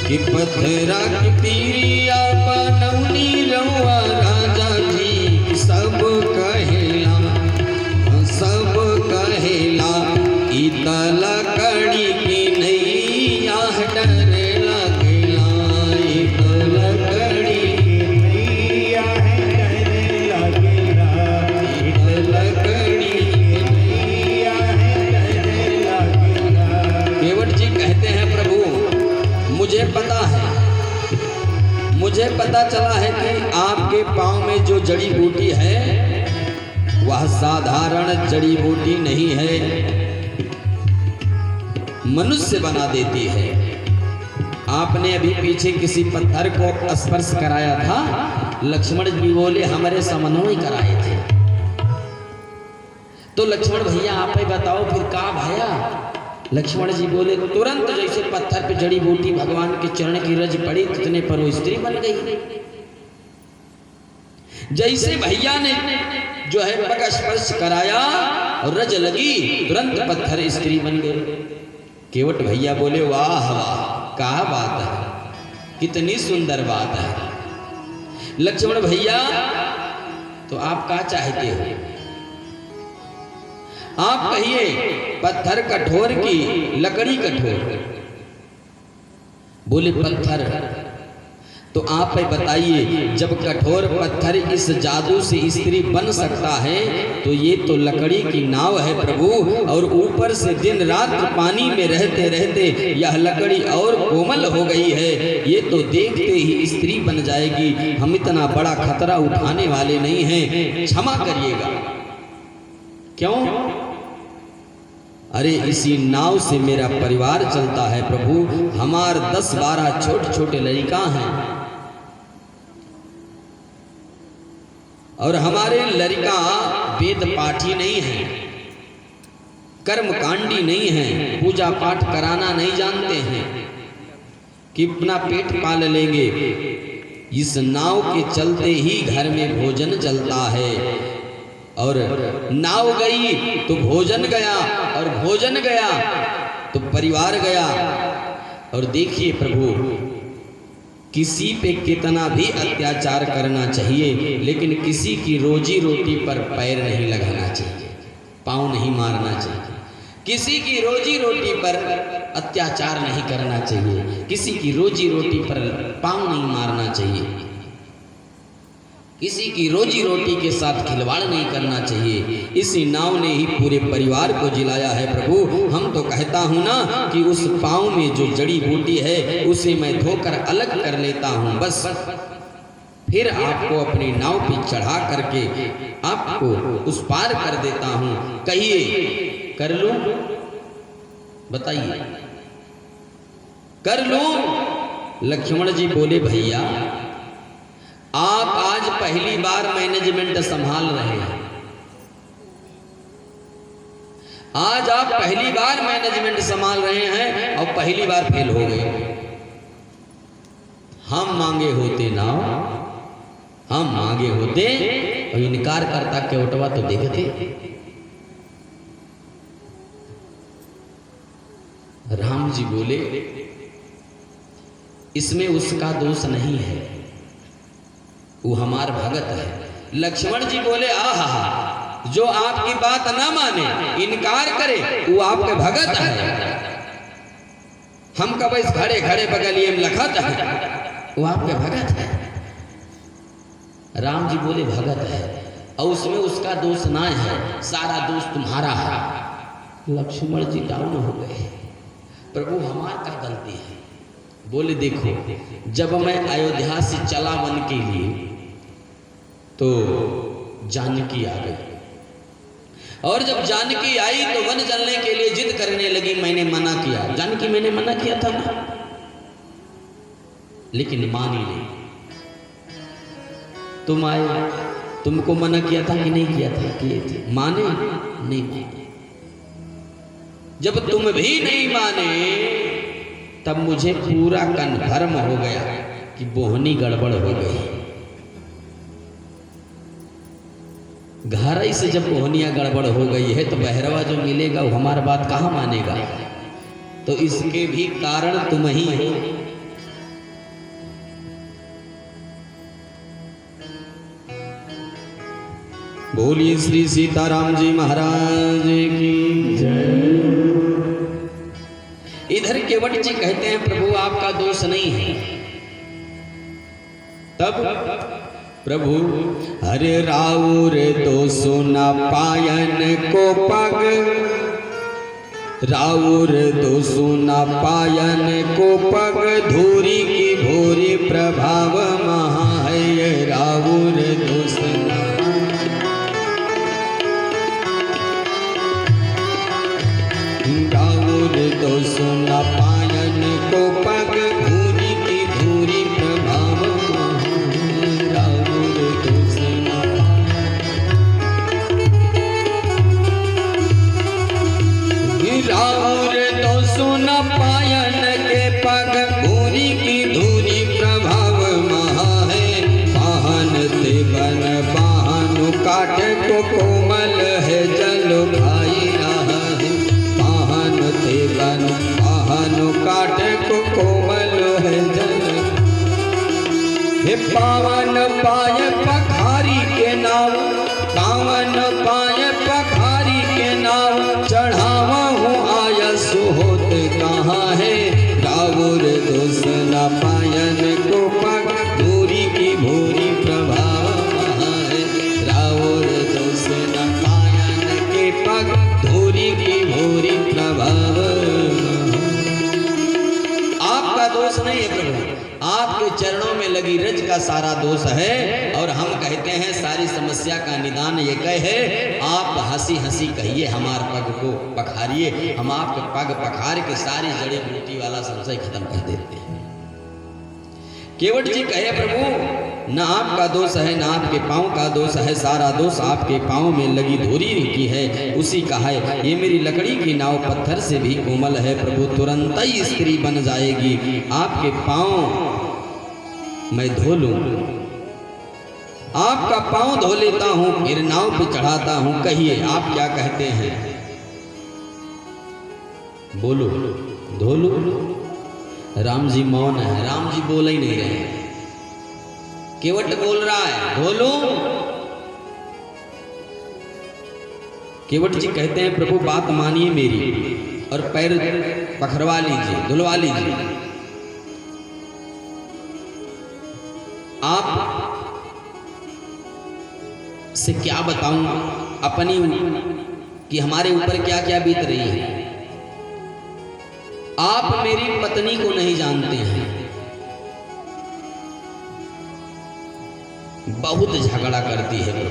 कि पत्थरा की पीरिया बनौनी रहुआ राजा जी सब कहेला इता लकड़ी की नैया डर लगेला इता लकड़ी की नैया डर लगेला इता लकड़ी की नैया डर लगेला। केवट जी कहते हैं प्रभु मुझे पता चला है कि आपके पाँव में जो जड़ी बूटी है वह साधारण जड़ी बूटी नहीं है, मनुष्य बना देती है। आपने अभी पीछे किसी पत्थर को स्पर्श कराया था, लक्ष्मण जी बोले हमारे समनों ही कराए थे। तो लक्ष्मण भैया आप ही बताओ फिर का भया। लक्ष्मण जी बोले तुरंत जैसे पत्थर पे जड़ी बूटी भगवान के चरण की रज पड़ी तितने पर वो स्त्री बन गई। जैसे भैया ने जो है पग स्पर्श कराया और रज लगी, तुरंत पत्थर स्त्री बन गए। केवट भैया बोले वाह वाह क्या बात है, कितनी सुंदर बात है। लक्ष्मण भैया तो आप क्या चाहते हो, आप कहिए पत्थर कठोर की लकड़ी कठोर। बोले पत्थर, तो आप बताइए जब कठोर पत्थर इस जादू से स्त्री बन सकता है तो ये तो लकड़ी की नाव है प्रभु, और ऊपर से दिन रात पानी में रहते रहते यह लकड़ी और कोमल हो गई है, ये तो देखते ही स्त्री बन जाएगी। हम इतना बड़ा खतरा उठाने वाले नहीं हैं, क्षमा करिएगा। क्यों? अरे इसी नाव से मेरा परिवार चलता है प्रभु, हमार 10-12 छोटे छोटे लड़का हैं और हमारे लड़का वेद पाठी नहीं है, कर्मकांडी नहीं है, पूजा पाठ कराना नहीं जानते हैं कि अपना पेट पाल लेंगे। इस नाव के चलते ही घर में भोजन चलता है, और नाव गई तो भोजन गया, और भोजन गया तो परिवार गया। और देखिए प्रभु किसी पे कितना भी अत्याचार करना चाहिए, लेकिन किसी की रोजी रोटी पर पैर नहीं लगाना चाहिए, पाँव नहीं मारना चाहिए, किसी की रोजी रोटी पर अत्याचार नहीं करना चाहिए, किसी की रोजी रोटी पर पाँव नहीं मारना चाहिए, किसी की रोजी रोटी के साथ खिलवाड़ नहीं करना चाहिए। इसी नाव ने ही पूरे परिवार को जिलाया है प्रभु। हम तो कहता हूँ ना कि उस पाँव में जो जड़ी बूटी है उसे मैं धोकर अलग कर लेता हूँ, बस फिर आपको अपनी नाव पे चढ़ा करके आपको उस पार कर देता हूँ। कहिए कर लूं? बताइए कर लूं? लक्ष्मण जी बोले भैया आप आज पहली बार मैनेजमेंट संभाल रहे हैं, आज आप पहली बार मैनेजमेंट संभाल रहे हैं और पहली बार फेल हो गए। हम मांगे होते ना, हम मांगे होते और इनकार करता केवटवा तो देखते। राम जी बोले इसमें उसका दोष नहीं है, वो हमार भगत है। लक्ष्मण जी बोले आहा, जो आपकी बात ना माने, इनकार करे, वो आपके भगत है। हम कब इस खड़े खड़े बगलिए में लखत है, वो आपके भगत है। राम जी बोले भगत है और उसमें उसका दोष ना है, सारा दोष तुम्हारा है। लक्ष्मण जी डाउन हो गए, प्रभु हमार क्या गलती है? बोले देखो जब मैं अयोध्या से चला वन के लिए तो जानकी आ गई, और जब जानकी आई तो वन जलने के लिए जिद करने लगी। मैंने मना किया, जानकी मैंने मना किया था ना, लेकिन मानी नहीं। तुम आए, तुमको मना किया था कि नहीं किया था? किए थे, माने नहीं माने। जब तुम भी नहीं माने तब मुझे पूरा कन्फर्म हो गया कि बोहनी गड़बड़ हो गई। घर से जब बोहनिया गड़बड़ हो गई है तो बहरवा जो मिलेगा वो हमारी बात कहाँ मानेगा? तो इसके भी कारण तुम ही हो। बोलिए श्री सीताराम जी महाराज की जय। इधर केवट जी कहते हैं प्रभु आपका दोष नहीं है। तब प्रभु हरे राउर दोष न पायन को पग, राउर दोष न पायन को पग, धूरी की भूरी प्रभाव महा है। राउर दोष न राउर दोष न पायन को पग, धूरी की धूरी प्रभाव महा। राउर दोष न राउर दोष न पायन के पग, भूरी की धूरी प्रभाव महा है। पाहन ते बन पाहनु काट को कोमल है, जल भाई रहा है। पाहन ते बन पाहनु काट को कोमल है, जल हे पावन पाय पखारी के नाम, पावन पाय पखारी के नाम, चढ़ावा हूँ आयस होत कहाँ है। राउर दोष न पायन को पग, धूरी की भूरी प्रभाव महा है। राउर दोष न पायन के पग, धूरी की भूरी प्रभाव। आपका दोष नहीं है प्रभु, आपके चरणों में लगी रज का सारा दोष है। और हम कहते हैं सारी समस्या का निदान ये कहे, आप हंसी हंसी कहिए हमार पग को पखारिए, हम आपके पग पखार के सारी जड़ी बूटी वाला संशय खत्म कर देते हैं। केवट जी कहे प्रभु न आपका दोष है, न आपके पाँव का दोष है, सारा दोष आपके पाँव में लगी धूरी की है, उसी का है। ये मेरी लकड़ी की नाव पत्थर से भी कोमल है प्रभु, तुरंत ही स्त्री बन जाएगी। आपके पाँव मैं धो लूं, आपका पाँव धो लेता हूं, फिर नाव पे चढ़ाता हूं। कहिए आप क्या कहते हैं, बोलो धो लूं। राम जी मौन है, राम जी बोल ही नहीं रहे। केवट बोल रहा है धो लूं। केवट जी कहते हैं प्रभु बात मानिए मेरी और पैर पखरवा लीजिए, धुलवा लीजिए। आप से क्या बताऊं अपनी कि हमारे ऊपर क्या क्या बीत रही है। आप मेरी पत्नी को नहीं जानते हैं, बहुत झगड़ा करती है,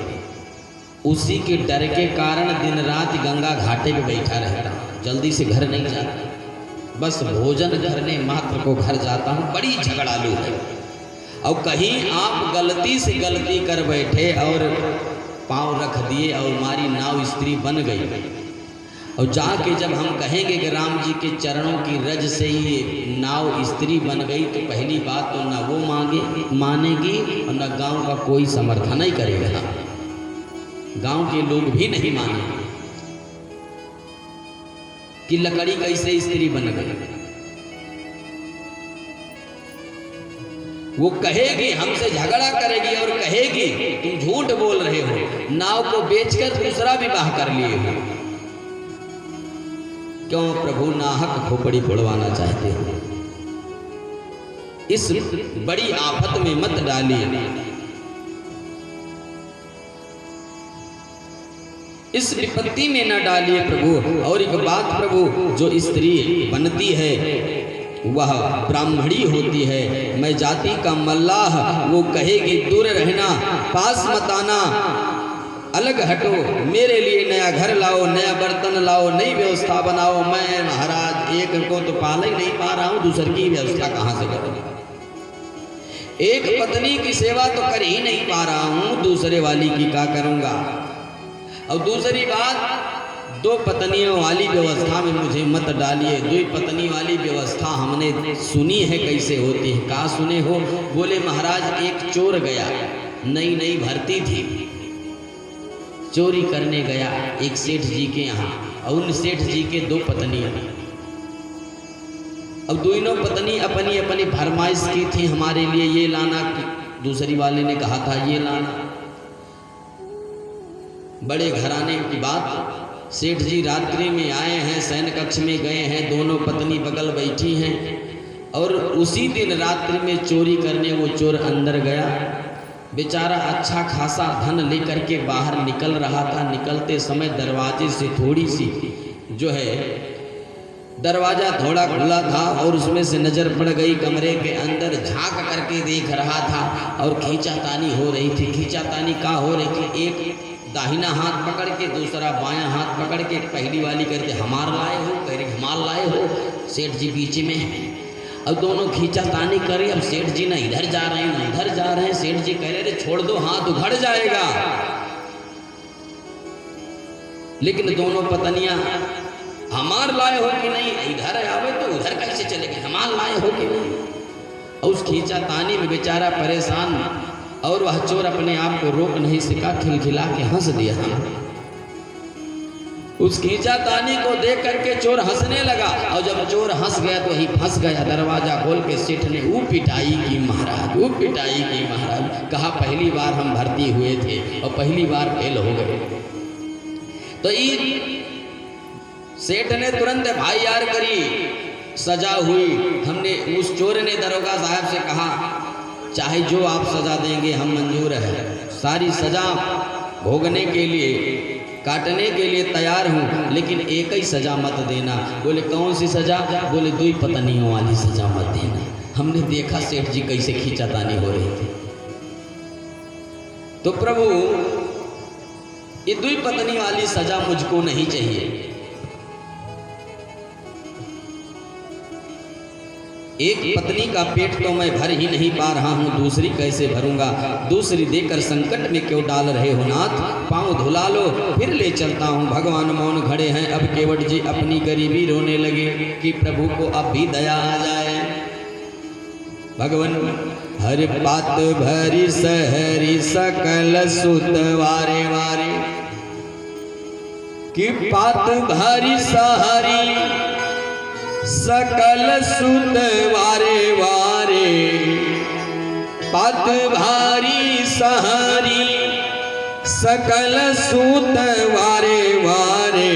उसी के डर के कारण दिन रात गंगा घाटे पे बैठा रहता हूं, जल्दी से घर नहीं जाता, बस भोजन करने मात्र को घर जाता हूं। बड़ी झगड़ालू है। और कहीं आप गलती से गलती कर बैठे और पांव रख दिए और हमारी नाव स्त्री बन गई, और जाके जब हम कहेंगे कि राम जी के चरणों की रज से ये नाव स्त्री बन गई, तो पहली बात तो ना वो मानेगी और ना गांव का कोई समर्थन ही करेगा, गांव के लोग भी नहीं मानेंगे कि लकड़ी कैसे स्त्री बन गई। वो कहेगी, हमसे झगड़ा करेगी और कहेगी तुम झूठ बोल रहे हो, नाव को बेचकर दूसरा विवाह कर लिए हो। क्यों प्रभु नाहक खोपड़ी फोड़वाना चाहते हो? इस बड़ी आफत में मत डालिए, इस विपत्ति में न डालिए प्रभु। और एक बात प्रभु, जो स्त्री बनती है वह ब्राह्मणी होती है, मैं जाति का मल्लाह, वो कहेगी दूर रहना, पास मत आना, अलग हटो, मेरे लिए नया घर लाओ, नया बर्तन लाओ, नई व्यवस्था बनाओ। मैं महाराज एक को तो पाल ही नहीं पा रहा हूँ, दूसरी की व्यवस्था कहाँ से करूँगा? एक पत्नी की सेवा तो कर ही नहीं पा रहा हूँ, दूसरे वाली की क्या करूँगा? और दूसरी बात, दो पत्नियों वाली व्यवस्था में मुझे मत डालिए। दो पत्नी वाली व्यवस्था हमने सुनी है कैसे होती है। कहाँ सुने हो? बोले महाराज एक चोर गया, नई नई भर्ती थी, चोरी करने गया एक सेठ जी के यहाँ, और उन सेठ जी के दो पत्नियां, अब दोनों पत्नी अपनी अपनी फरमाइश की थी, हमारे लिए ये लाना, दूसरी वाले ने कहा था ये लाना। बड़े घराने की बात। सेठ जी रात्रि में आए हैं, शयन कक्ष में गए हैं, दोनों पत्नी बगल बैठी हैं और उसी दिन रात्रि में चोरी करने वो चोर अंदर गया। बेचारा अच्छा खासा धन लेकर के बाहर निकल रहा था। निकलते समय दरवाजे से थोड़ी सी जो है दरवाज़ा थोड़ा खुला था और उसमें से नज़र पड़ गई कमरे के अंदर। झांक करके देख रहा था और खींचातानी हो रही थी। खींचातानी का हो रही थी, एक दाहिना हाथ पकड़ के दूसरा बायां हाथ पकड़ के। पहली वाली कहते हमार लाए हो, कह रहे हमार लाए हो। सेठ जी बीच में हैं। अब दोनों खींचातानी करे। अब सेठ जी ना इधर जा रहे हैं ना उधर जा रहे हैं। सेठ जी कह रहे छोड़ दो, हाथ उघड़ जाएगा। लेकिन दोनों पत्नियां हमार लाए हो कि नहीं, इधर आवे तो उधर कैसे चले गए, हमार लाए हो कि नहीं। और उस खींचातानी में बेचारा परेशान और वह चोर अपने आप को रोक नहीं सका, खिलखिला के हंस दिया। उस खींचातानी को देख करके चोर हंसने लगा और जब चोर हंस गया तो ही फंस गया। दरवाजा खोल के सेठ ने ऊ पिटाई की महाराज, ऊ पिटाई की महाराज। कहा पहली बार हम भर्ती हुए थे और पहली बार फेल हो गए। तो सेठ ने तुरंत भाई यार करी, सजा हुई। हमने उस चोर ने दरोगा साहब से कहा चाहे जो आप सजा देंगे हम मंजूर है, सारी सजा भोगने के लिए काटने के लिए तैयार हूँ, लेकिन एक ही सजा मत देना। बोले कौन सी सजा? बोले दुई पत्नियों वाली सजा मत देना। हमने देखा सेठ जी कैसे खींचातानी हो रही थी। तो प्रभु ये दुई पत्नी वाली सजा मुझको नहीं चाहिए। एक पत्नी का पेट तो मैं भर ही नहीं पा रहा हूँ, दूसरी कैसे भरूंगा? दूसरी देकर संकट में क्यों डाल रहे हो नाथ? पाँव धुला लो फिर ले चलता हूँ। भगवान मौन खड़े हैं। अब केवट जी अपनी गरीबी रोने लगे कि प्रभु को अब भी दया आ जाए। भगवान हर बात भरी सहरी सकल सुत वारे वारे कि पात भरी सहरी सकल सुत वारे वारे, पात भारी सहरी सकल सुत वारे वारे।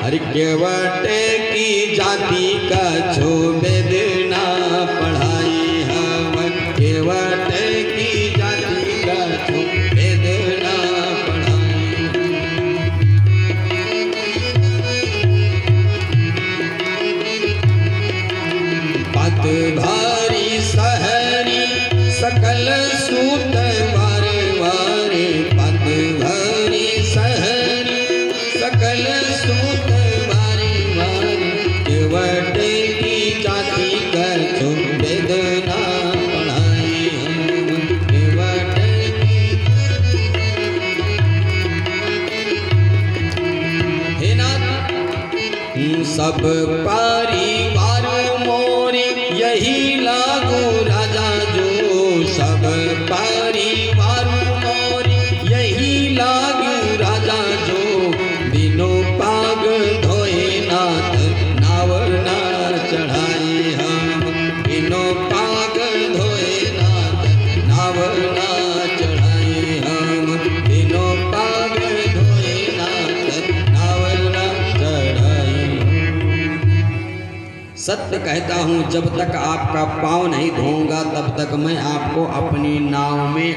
हर केवट की जाति का छो वेदना पढ़ाई हवन, केवट की जाति का छो वेदना पढ़ाई। पात भारी सहरी सकल सूत वारे वारे, पात भारी सहरी सकल सूत वारे वारे। केवट की जाति कर छो वेदना पढ़ाई हम, केवट की। हे नाथ सब परिवार मोरे यही लागू राजा जो, सब परिवार मोरे यही लागू राजा जो। बिनो पाग धोए नाथ नावर ना चढ़ाई हम, बिनो पाग धोए नाथ नावर ना चढ़ाई हम, बिनो पाग धोए नाथ नावर ना चढ़ाई। सत्य कहता हूँ जब तक आपका पाँव नहीं धोऊंगा तब तक मैं आपको अपनी नाव में